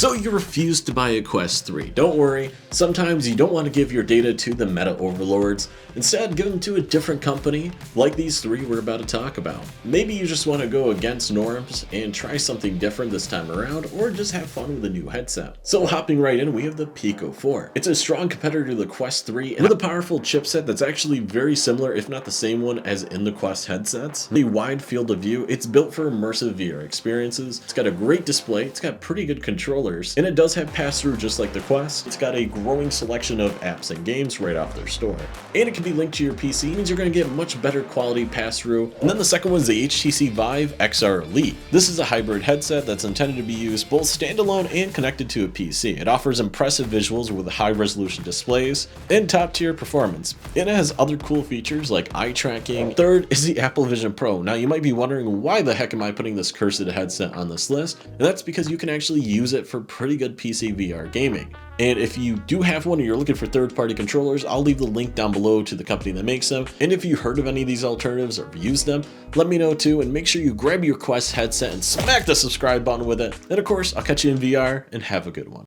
So you refuse to buy a Quest 3. Don't worry, sometimes you don't want to give your data to the meta overlords. Instead, give them to a different company, like these three we're about to talk about. Maybe you just want to go against norms and try something different this time around, or just have fun with a new headset. So hopping right in, we have the Pico 4. It's a strong competitor to the Quest 3 and with a powerful chipset that's actually very similar, if not the same one as in the Quest headsets. The wide field of view, it's built for immersive VR experiences. It's got a great display, it's got pretty good controllers, and it does have pass-through just like the Quest. It's got a growing selection of apps and games right off their store. And it can be linked to your PC, means you're going to get much better quality pass-through. And then the second one is the HTC Vive XR Elite. This is a hybrid headset that's intended to be used both standalone and connected to a PC. It offers impressive visuals with high-resolution displays and top-tier performance. And it has other cool features like eye tracking. Third is the Apple Vision Pro. Now you might be wondering, why the heck am I putting this cursed headset on this list? And that's because you can actually use it for pretty good PC VR gaming. And if you do have one and you're looking for third-party controllers, I'll leave the link down below to the company that makes them. And if you heard of any of these alternatives or used them, let me know too, and make sure you grab your Quest headset and smack the subscribe button with it. And of course, I'll catch you in VR, and have a good one.